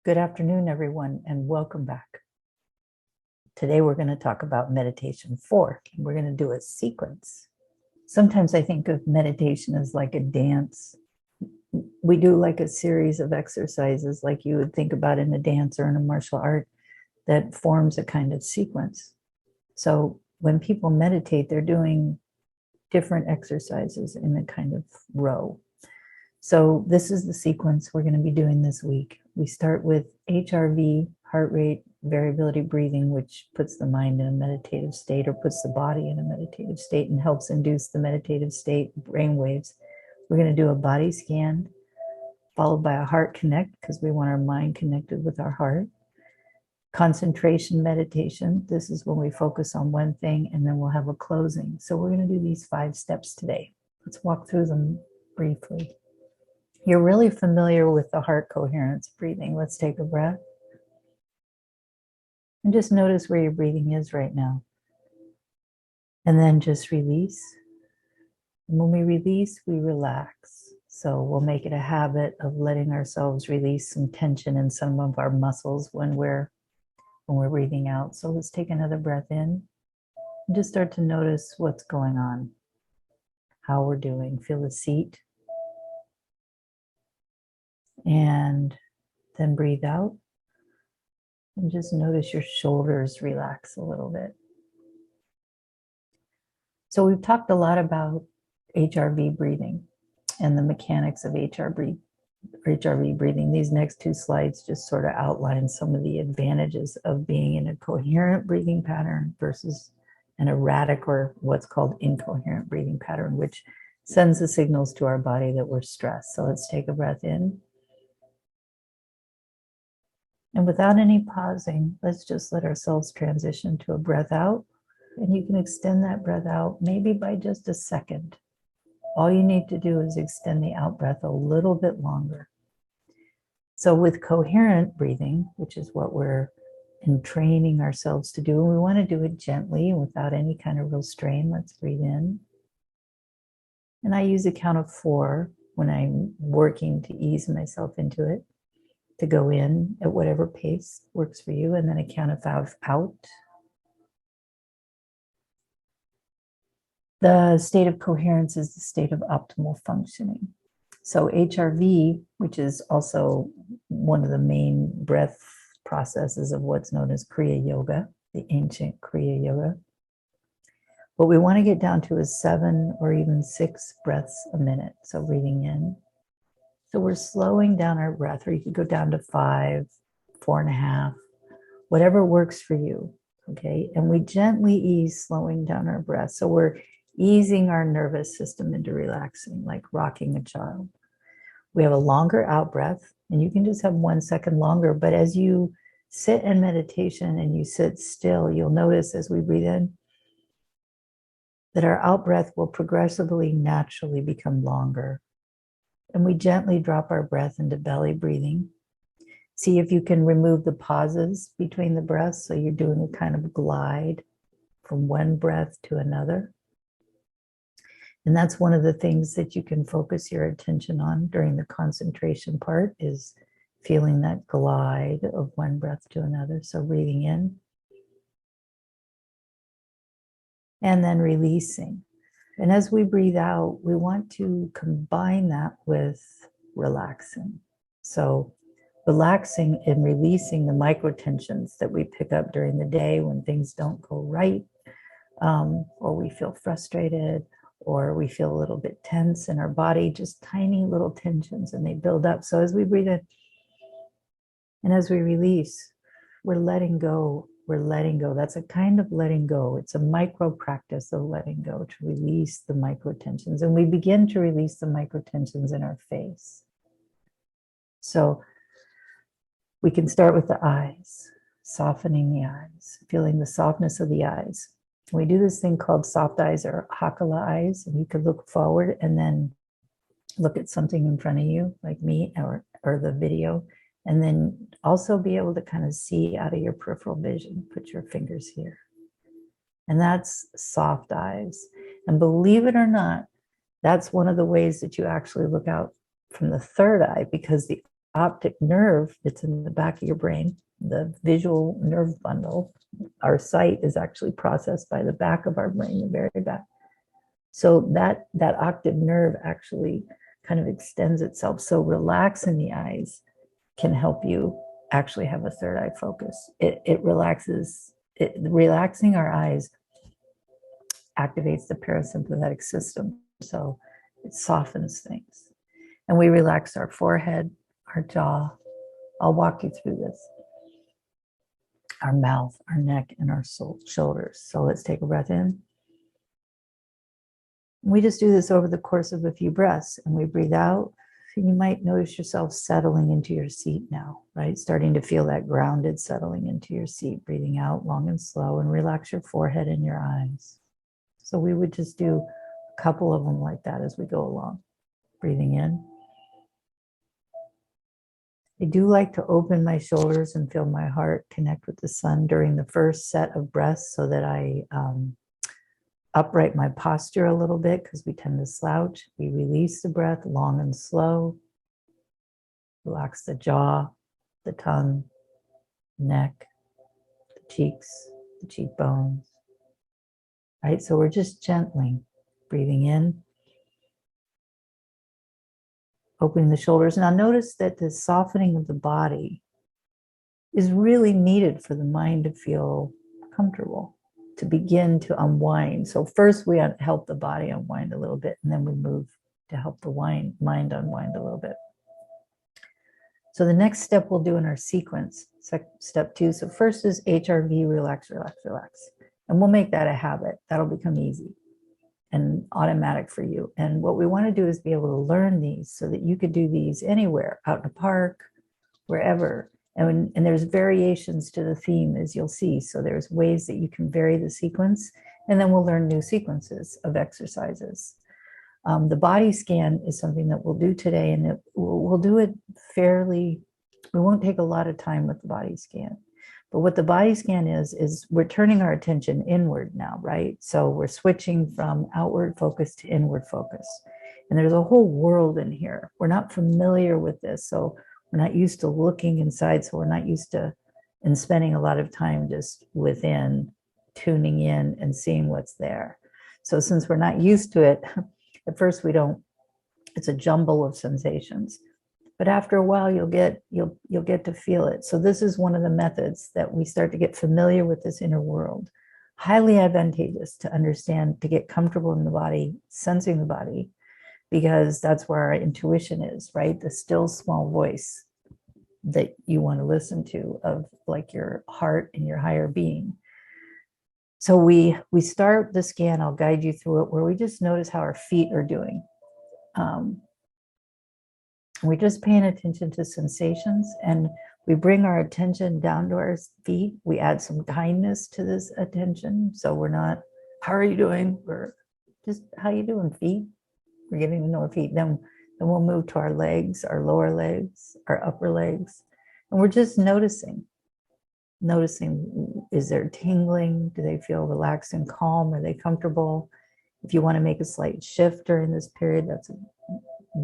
Good afternoon, everyone, and welcome back. Today, we're going to talk about meditation 4, and we're going to do a sequence. Sometimes I think of meditation as like a dance. We do like a series of exercises like you would think about in a dance or in a martial art that forms a kind of sequence. So when people meditate, they're doing different exercises in a kind of row. So this is the sequence we're going to be doing this week. We start with HRV, heart rate variability breathing, which puts the mind in a meditative state or puts the body in a meditative state and helps induce the meditative state brain waves. We're going to do a body scan followed by a heart connect because we want our mind connected with our heart. Concentration meditation. This is when we focus on one thing and then we'll have a closing. So we're going to do these 5 steps today. Let's walk through them briefly. You're really familiar with the heart coherence breathing. Let's take a breath. And just notice where your breathing is right now. And then just release. And when we release, we relax. So we'll make it a habit of letting ourselves release some tension in some of our muscles when we're breathing out. So let's take another breath in. And just start to notice what's going on, how we're doing. Feel the seat. And then breathe out and just notice your shoulders relax a little bit. So we've talked a lot about HRV breathing and the mechanics of HRV breathing. These next 2 slides just sort of outline some of the advantages of being in a coherent breathing pattern versus an erratic or what's called incoherent breathing pattern, which sends the signals to our body that we're stressed. So let's take a breath in. And without any pausing, let's just let ourselves transition to a breath out. And you can extend that breath out maybe by just a second. All you need to do is extend the out breath a little bit longer. So with coherent breathing, which is what we're entraining ourselves to do, and we want to do it gently and without any kind of real strain. Let's breathe in. And I use a count of 4 when I'm working to ease myself into it, to go in at whatever pace works for you, and then a count of 5 out. The state of coherence is the state of optimal functioning. So HRV, which is also one of the main breath processes of what's known as Kriya Yoga, the ancient Kriya Yoga. What we want to get down to is 7 or even 6 breaths a minute. So breathing in. So we're slowing down our breath, or you could go down to 5, 4.5, whatever works for you, okay? And we gently ease slowing down our breath. So we're easing our nervous system into relaxing, like rocking a child. We have a longer out breath, and you can just have 1 second longer. But as you sit in meditation and you sit still, you'll notice as we breathe in that our out breath will progressively, naturally become longer. And we gently drop our breath into belly breathing. See if you can remove the pauses between the breaths, so you're doing a kind of glide from one breath to another. And that's one of the things that you can focus your attention on during the concentration part, is feeling that glide of one breath to another. So breathing in and then releasing. And as we breathe out, we want to combine that with relaxing. So relaxing and releasing the microtensions that we pick up during the day when things don't go right, or we feel frustrated, or we feel a little bit tense in our body, just tiny little tensions, and they build up. So as we breathe in and as we release, we're letting go. We're letting go. That's a kind of letting go. It's a micro practice of letting go, to release the microtensions. And we begin to release the microtensions in our face. So we can start with the eyes, softening the eyes, feeling the softness of the eyes. We do this thing called soft eyes or hakala eyes, and you could look forward and then look at something in front of you, like me or the video, and then also be able to kind of see out of your peripheral vision. Put your fingers here. And that's soft eyes. And believe it or not, that's one of the ways that you actually look out from the third eye, because the optic nerve that's in the back of your brain, the visual nerve bundle, our sight is actually processed by the back of our brain, the very back. So that optic nerve actually kind of extends itself. So relaxing the eyes can help you actually have a third eye focus. It relaxes, relaxing our eyes activates the parasympathetic system. So it softens things. And we relax our forehead, our jaw. I'll walk you through this. Our mouth, our neck, and our shoulders. So let's take a breath in. We just do this over the course of a few breaths, and we breathe out. And you might notice yourself settling into your seat now, right? Starting to feel that grounded settling into your seat, breathing out long and slow, and relax your forehead and your eyes. So we would just do a couple of them like that as we go along. Breathing in. I do like to open my shoulders and feel my heart connect with the sun during the first set of breaths so that I upright my posture a little bit because we tend to slouch. We release the breath long and slow. Relax the jaw, the tongue, neck, the cheeks, the cheekbones. Right? So we're just gently breathing in, opening the shoulders. Now notice that the softening of the body is really needed for the mind to feel comfortable, to begin to unwind. So first we help the body unwind a little bit, and then we move to help the mind unwind a little bit. So the next step we'll do in our sequence, step 2. So first is HRV, relax, relax, relax. And we'll make that a habit. That'll become easy and automatic for you. And what we want to do is be able to learn these so that you could do these anywhere, out in a park, wherever. And there's variations to the theme, as you'll see. So there's ways that you can vary the sequence, and then we'll learn new sequences of exercises. The body scan is something that we'll do today, and we'll do it fairly, we won't take a lot of time with the body scan. But what the body scan is we're turning our attention inward now, right? So we're switching from outward focus to inward focus. And there's a whole world in here. We're not familiar with this, so we're not used to looking inside, so we're not used to and spending a lot of time just within, tuning in and seeing what's there. So since we're not used to it, at first it's a jumble of sensations. But after a while, you'll get to feel it. So this is one of the methods that we start to get familiar with this inner world. Highly advantageous to understand, to get comfortable in the body, sensing the body, because that's where our intuition is, right? The still small voice that you want to listen to of like your heart and your higher being. So we start the scan, I'll guide you through it, where we just notice how our feet are doing. We're just paying attention to sensations, and we bring our attention down to our feet. We add some kindness to this attention. So we're not, how are you doing? We're just, how you doing, feet? We're getting to know our feet. Then we'll move to our legs, our lower legs, our upper legs. And we're just noticing, is there tingling? Do they feel relaxed and calm? Are they comfortable? If you want to make a slight shift during this period, that's a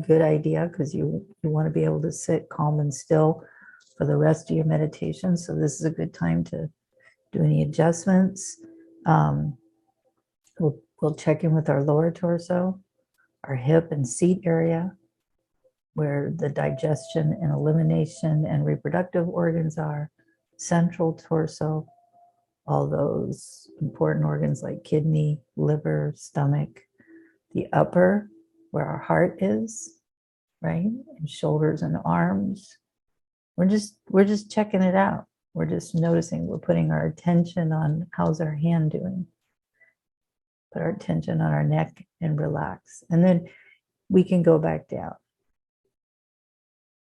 good idea, because you want to be able to sit calm and still for the rest of your meditation. So this is a good time to do any adjustments. We'll check in with our lower torso, our hip and seat area, where the digestion and elimination and reproductive organs are, central torso, all those important organs like kidney, liver, stomach, the upper, where our heart is, right? And shoulders and arms. We're just checking it out. We're just noticing, we're putting our attention on how's our hand doing. Put our attention on our neck and relax. And then we can go back down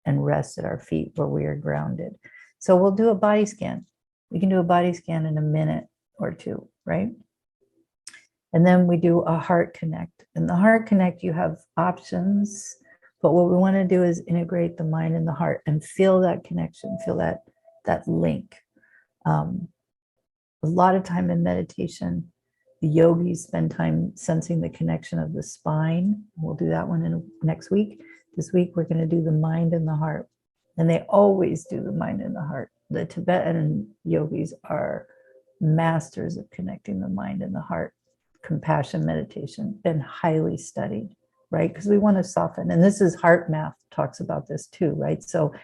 and rest at our feet where we are grounded. So we'll do a body scan. We can do a body scan in a minute or two, right? And then we do a heart connect. In the heart connect, you have options, but what we want to do is integrate the mind and the heart and feel that connection, feel that link. A lot of time in meditation, the yogis spend time sensing the connection of the spine. We'll do that one next week. This week, we're going to do the mind and the heart. And they always do the mind and the heart. The Tibetan yogis are masters of connecting the mind and the heart. Compassion meditation, been highly studied, right? Because we want to soften. And this is Heart Math talks about this too, right? So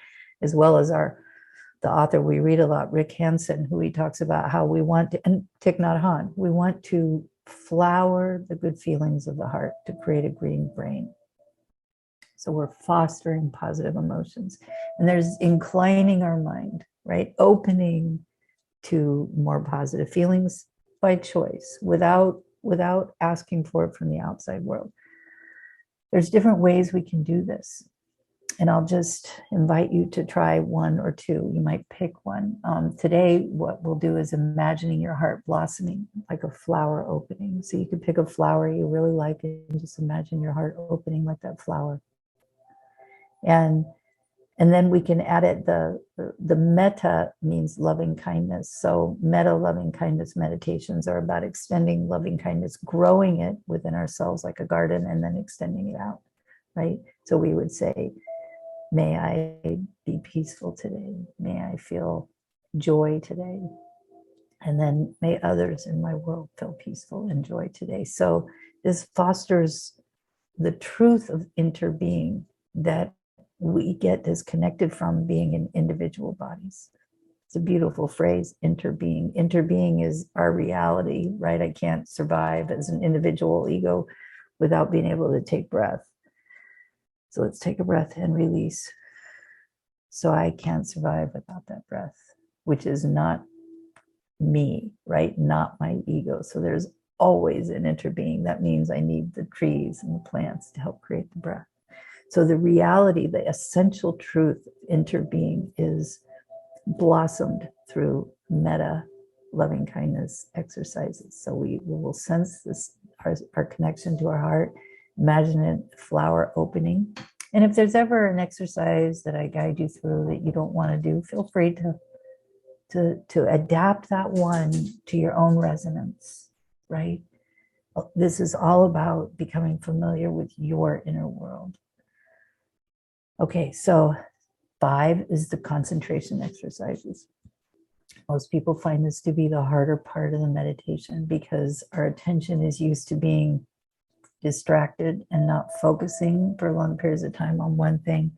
as well as the author we read a lot, Rick Hansen, who he talks about how we want to, and Thich Nhat Hanh, we want to flower the good feelings of the heart to create a green brain. So we're fostering positive emotions. And there's inclining our mind, right? Opening to more positive feelings by choice without asking for it from the outside world. There's different ways we can do this. And I'll just invite you to try one or two. You might pick one. Today, what we'll do is imagining your heart blossoming like a flower opening. So you could pick a flower you really like and just imagine your heart opening like that flower. And then we can add it, the metta means loving kindness. So metta loving kindness meditations are about extending loving kindness, growing it within ourselves like a garden, and then extending it out, right? So we would say, may I be peaceful today. May I feel joy today. And then may others in my world feel peaceful and joy today. So this fosters the truth of interbeing, that we get disconnected from being in individual bodies. It's a beautiful phrase, interbeing. Interbeing is our reality, right? I can't survive as an individual ego without being able to take breath. So let's take a breath and release. So I can't survive without that breath, which is not me, right? Not my ego. So there's always an interbeing. That means I need the trees and the plants to help create the breath. So the reality, the essential truth of interbeing is blossomed through metta, loving kindness exercises. So we will sense this, our connection to our heart, imagine a flower opening. And if there's ever an exercise that I guide you through that you don't want to do, feel free to adapt that one to your own resonance, right? This is all about becoming familiar with your inner world. Okay, so 5 is the concentration exercises. Most people find this to be the harder part of the meditation because our attention is used to being distracted and not focusing for long periods of time on one thing.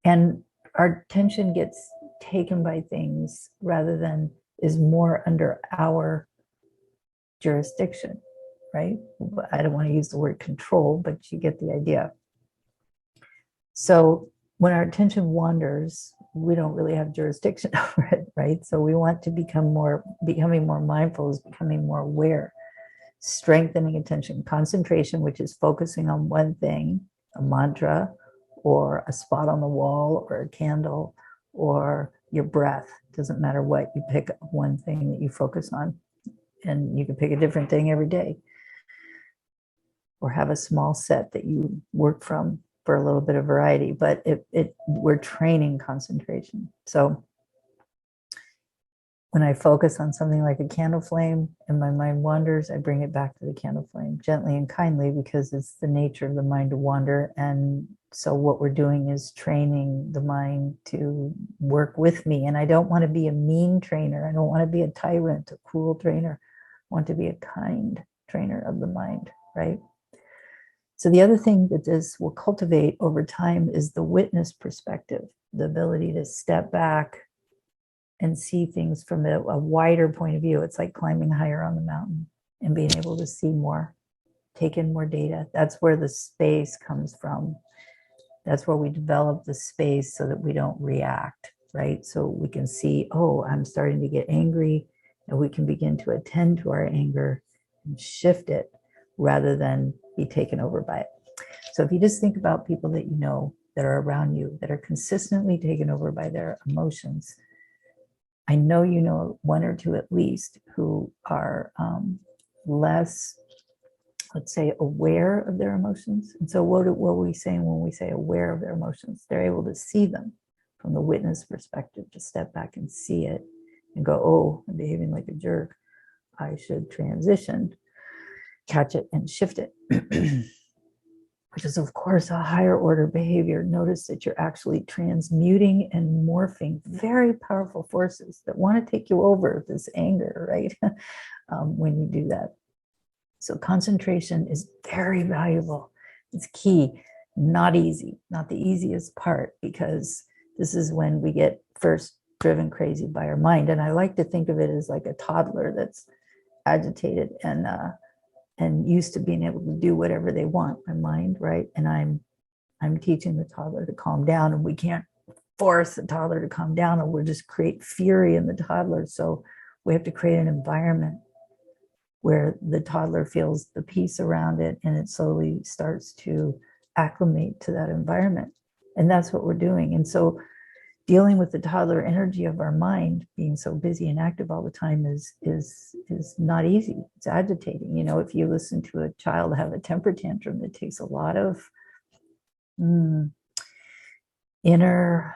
And our attention gets taken by things rather than is more under our jurisdiction, right? I don't want to use the word control, but you get the idea. So when our attention wanders, we don't really have jurisdiction over it, right? So we want to becoming more mindful is becoming more aware, strengthening attention, concentration, which is focusing on one thing, a mantra or a spot on the wall or a candle or your breath. Doesn't matter what, you pick one thing that you focus on, and you can pick a different thing every day or have a small set that you work from for a little bit of variety, but we're training concentration. So when I focus on something like a candle flame and my mind wanders, I bring it back to the candle flame gently and kindly, because it's the nature of the mind to wander. And so what we're doing is training the mind to work with me. And I don't want to be a mean trainer. I don't want to be a tyrant, a cruel trainer. I want to be a kind trainer of the mind, right? So the other thing that this will cultivate over time is the witness perspective, the ability to step back and see things from a wider point of view. It's like climbing higher on the mountain and being able to see more, take in more data. That's where the space comes from. That's where we develop the space so that we don't react, right? So we can see, oh, I'm starting to get angry, and we can begin to attend to our anger and shift it rather than be taken over by it. So if you just think about people that you know that are around you that are consistently taken over by their emotions, I know you know one or two at least who are less, let's say, aware of their emotions. And so what are we saying when we say aware of their emotions? They're able to see them from the witness perspective, to step back and see it and go, oh, I'm behaving like a jerk. I should transition, catch it, and shift it. which is of course a higher order behavior. Notice that you're actually transmuting and morphing very powerful forces that want to take you over, this anger, right? When you do that. So concentration is very valuable. It's key, not easy, not the easiest part, because this is when we get first driven crazy by our mind. And I like to think of it as like a toddler that's agitated and used to being able to do whatever they want, my mind, right? And I'm teaching the toddler to calm down, and we can't force the toddler to calm down, or we'll just create fury in the toddler. So we have to create an environment where the toddler feels the peace around it, and it slowly starts to acclimate to that environment. And that's what we're doing. And so dealing with the toddler energy of our mind, being so busy and active all the time, is not easy. It's agitating. You know, if you listen to a child have a temper tantrum, it takes a lot of inner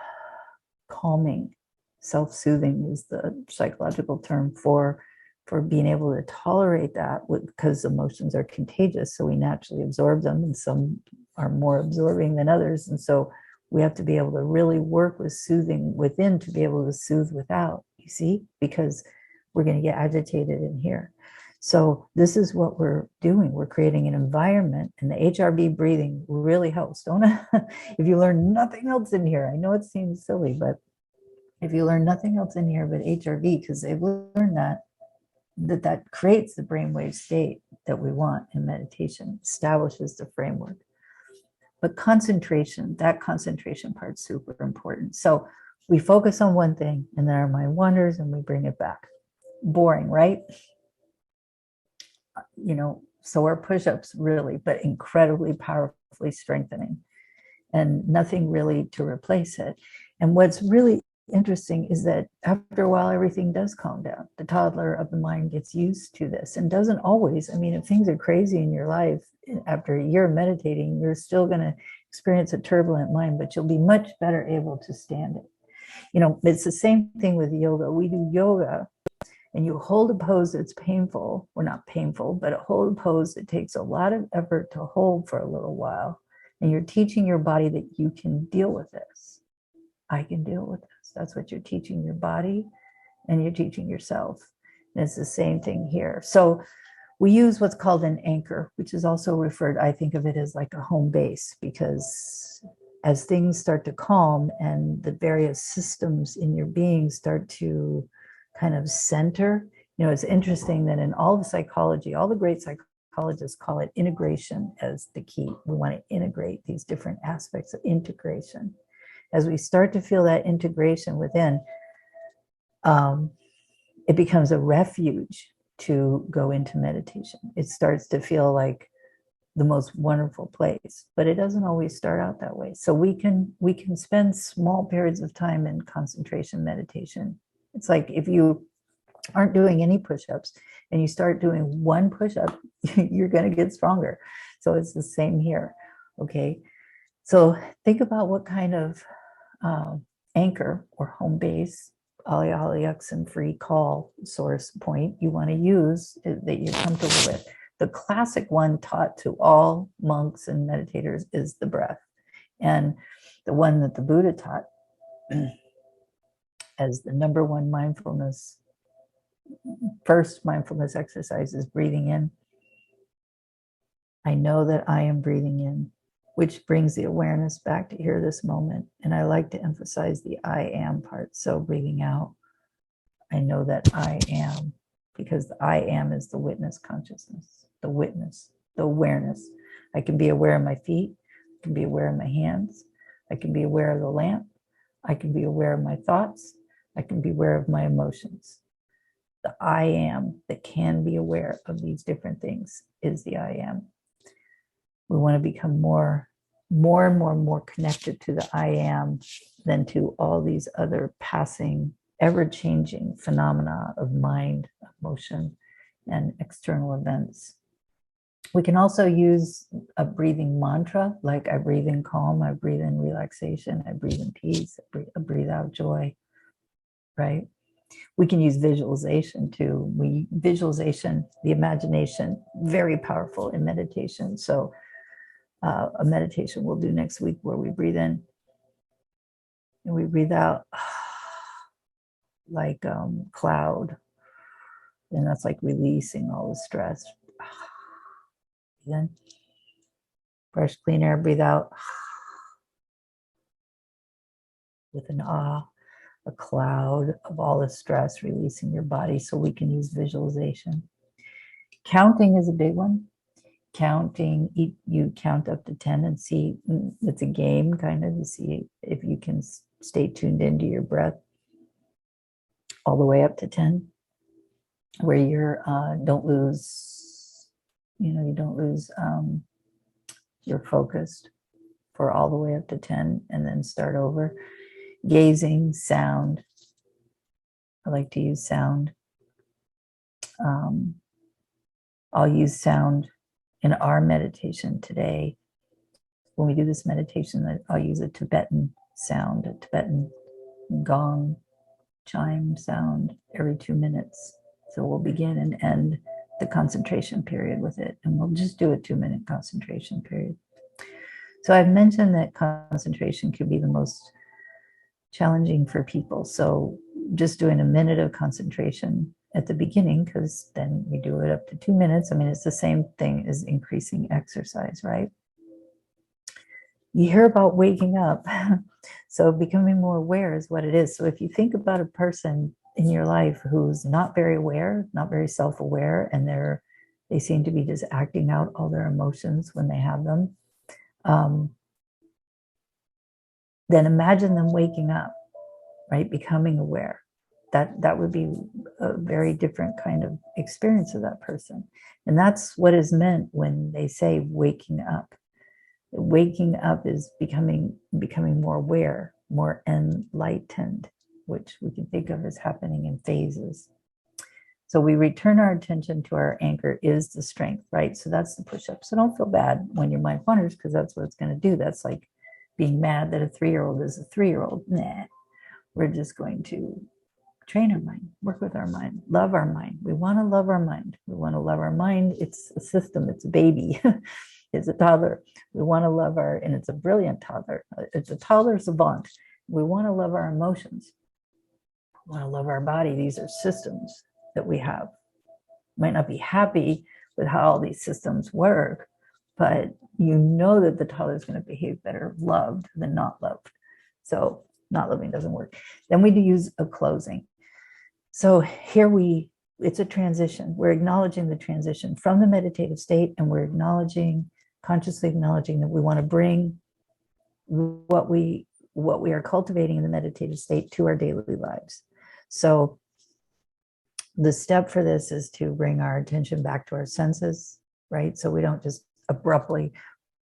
calming. Self-soothing is the psychological term for being able to tolerate that, because emotions are contagious. So we naturally absorb them, and some are more absorbing than others. And so we have to be able to really work with soothing within to be able to soothe without, you see, because we're going to get agitated in here. So this is what we're doing. We're creating an environment, and the HRV breathing really helps, don't it? If you learn nothing else in here, I know it seems silly, but if you learn nothing else in here but HRV, because they've learned that creates the brainwave state that we want in meditation, establishes the framework. But concentration, that concentration part's super important. So we focus on one thing, and then our mind wanders, and we bring it back. Boring, right? You know, so are push-ups, really, but incredibly powerfully strengthening, and nothing really to replace it. And what's really interesting is that after a while, everything does calm down. The toddler of the mind gets used to this, and doesn't always. I mean, if things are crazy in your life, after a year of meditating, you're still going to experience a turbulent mind, but you'll be much better able to stand it. You know, it's the same thing with yoga. We do yoga, and you hold a pose that's painful, or not painful, but hold a pose that takes a lot of effort to hold for a little while. And you're teaching your body that you can deal with this. I can deal with this. That's what you're teaching your body, and you're teaching yourself. And it's the same thing here. So we use what's called an anchor, which is also referred, I think of it as like a home base, because as things start to calm and the various systems in your being start to kind of center, you know, it's interesting that in all the psychology, all the great psychologists call it integration as the key. We want to integrate these different aspects of integration. As we start to feel that integration within, it becomes a refuge to go into meditation. It starts to feel like the most wonderful place, but it doesn't always start out that way. So we can spend small periods of time in concentration meditation. It's like if you aren't doing any push-ups and you start doing one push-up, you're going to get stronger. So it's the same here. Okay. So think about what kind of anchor or home base, Oxenfree call source point you want to use that you're comfortable with. The classic one taught to all monks and meditators is the breath. And the one that the Buddha taught as the number one mindfulness, first mindfulness exercise is breathing in. I know that I am breathing in, which brings the awareness back to here, this moment. And I like to emphasize the I am part. So breathing out, I know that I am, because the I am is the witness consciousness, the witness, the awareness. I can be aware of my feet. I can be aware of my hands. I can be aware of the lamp. I can be aware of my thoughts. I can be aware of my emotions. The I am that can be aware of these different things is the I am. We want to become more and more connected to the I am than to all these other passing, ever-changing phenomena of mind, emotion, and external events. We can also use a breathing mantra, like I breathe in calm, I breathe in relaxation, I breathe in peace, I breathe out joy, right? We can use visualization too. Visualization, the imagination, very powerful in meditation. So a meditation we'll do next week where we breathe in and we breathe out like cloud. And that's like releasing all the stress. Then fresh, clean air, breathe out with an ah, a cloud of all the stress releasing your body, so we can use visualization. Counting is a big one. Counting, you count up to 10 and see, it's a game kind of, to see if you can stay tuned into your breath all the way up to 10, where you're don't lose, you don't lose you're focused for all the way up to 10, and then start over. Gazing, sound. I like to use sound. I'll use sound in our meditation today. When we do this meditation, I'll use a Tibetan sound, a Tibetan gong chime sound every 2 minutes. So we'll begin and end the concentration period with it, and we'll just do a 2-minute concentration period. So I've mentioned that concentration could be the most challenging for people. So just doing a minute of concentration at the beginning, because then we do it up to 2 minutes. I mean, it's the same thing as increasing exercise, right? You hear about waking up. So becoming more aware is what it is. So if you think about a person in your life who's not very aware, not very self-aware, and they seem to be just acting out all their emotions when they have them, then imagine them waking up, right? Becoming aware. That would be a very different kind of experience of that person. And that's what is meant when they say waking up. Waking up is becoming more aware, more enlightened, which we can think of as happening in phases. So we return our attention to our anchor is the strength, right? So that's the push-up. So don't feel bad when your mind wanders, because that's what it's going to do. That's like being mad that a 3-year-old is a 3-year-old. Nah, we're just going to train our mind, work with our mind, love our mind. We want to love our mind. We want to love our mind. It's a system. It's a baby. It's a toddler. We want to love and it's a brilliant toddler. It's a toddler savant. We want to love our emotions. We want to love our body. These are systems that we have. Might not be happy with how all these systems work, but you know that the toddler is going to behave better loved than not loved. So not loving doesn't work. Then we do use a closing. So here it's a transition. We're acknowledging the transition from the meditative state, and we're consciously acknowledging that we want to bring what we are cultivating in the meditative state to our daily lives. So the step for this is to bring our attention back to our senses, right? So we don't just abruptly,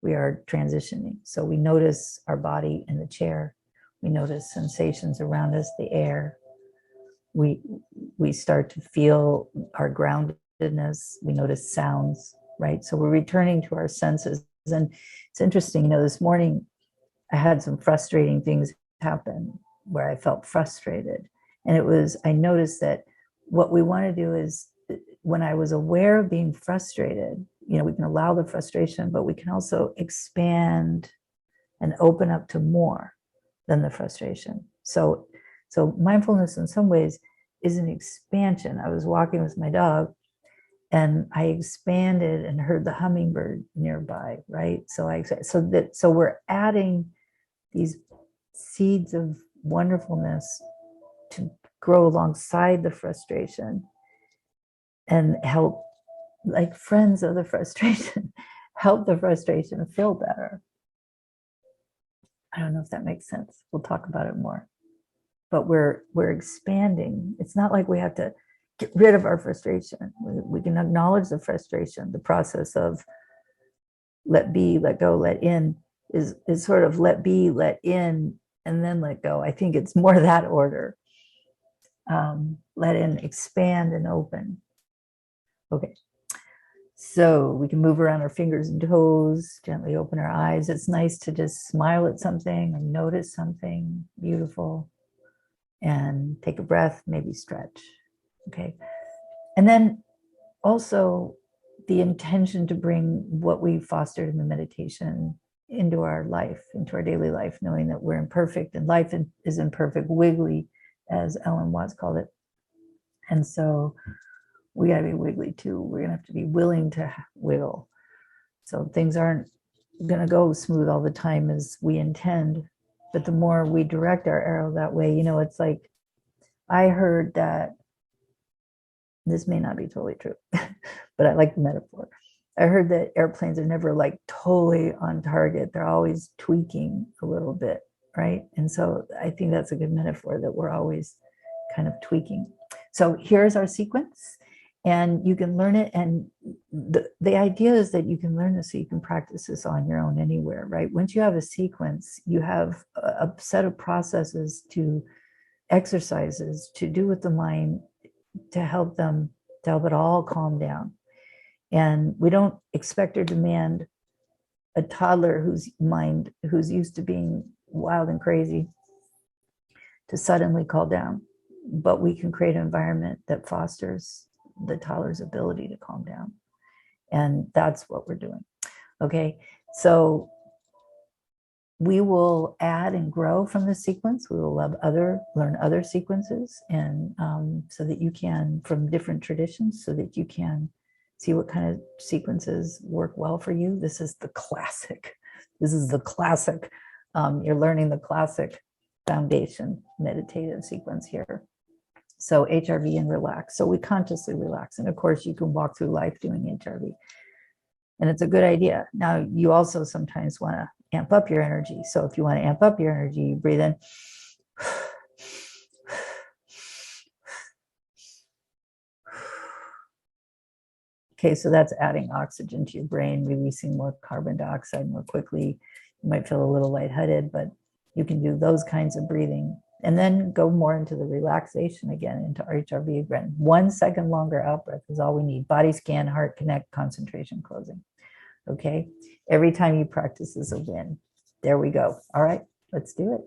we are transitioning. So we notice our body in the chair. We notice sensations around us, the air. We start to feel our groundedness. We notice sounds, right? So we're returning to our senses. And it's interesting, this morning I had some frustrating things happen where I felt frustrated. And I noticed that what we want to do is, when I was aware of being frustrated, we can allow the frustration, but we can also expand and open up to more than the frustration. So mindfulness in some ways is an expansion. I was walking with my dog and I expanded and heard the hummingbird nearby, right? So we're adding these seeds of wonderfulness to grow alongside the frustration and help, like friends of the frustration, help the frustration feel better. I don't know if that makes sense. We'll talk about it more. But we're expanding. It's not like we have to get rid of our frustration. We can acknowledge the frustration. The process of let be, let go, let in is sort of let be, let in, and then let go. I think it's more that order. Let in, expand, and open. Okay. So we can move around our fingers and toes, gently open our eyes. It's nice to just smile at something or notice something beautiful and take a breath, maybe stretch. Okay. And then also the intention to bring what we fostered in the meditation into our life, into our daily life, knowing that we're imperfect and life is imperfect, wiggly, as Alan Watts called it. And so we got to be wiggly too. We're going to have to be willing to wiggle. So things aren't going to go smooth all the time as we intend. But the more we direct our arrow that way, it's like, I heard that, this may not be totally true, but I like the metaphor. I heard that airplanes are never like totally on target. They're always tweaking a little bit, right? And so I think that's a good metaphor, that we're always kind of tweaking. So here's our sequence, and you can learn it. And the idea is that you can learn this so you can practice this on your own anywhere, right? Once you have a sequence, you have a set of processes, to exercises to do with the mind, to help it all calm down. And we don't expect or demand a toddler who's used to being wild and crazy to suddenly calm down, but we can create an environment that fosters the toddler's ability to calm down. And that's what we're doing. Okay, so we will add and grow from the sequence. We will learn other sequences, and so that you can, from different traditions, so that you can see what kind of sequences work well for you. This is the classic. You're learning the classic foundation meditative sequence here. So HRV and relax. So we consciously relax. And of course, you can walk through life doing HRV. And it's a good idea. Now, you also sometimes want to amp up your energy. So if you want to amp up your energy, you breathe in. Okay, so that's adding oxygen to your brain, releasing more carbon dioxide more quickly. You might feel a little lightheaded, but you can do those kinds of breathing. And then go more into the relaxation again, into HRV again. 1 second longer out breath is all we need. Body scan, heart connect, concentration closing. Okay, every time you practice is a win. There we go. All right, let's do it.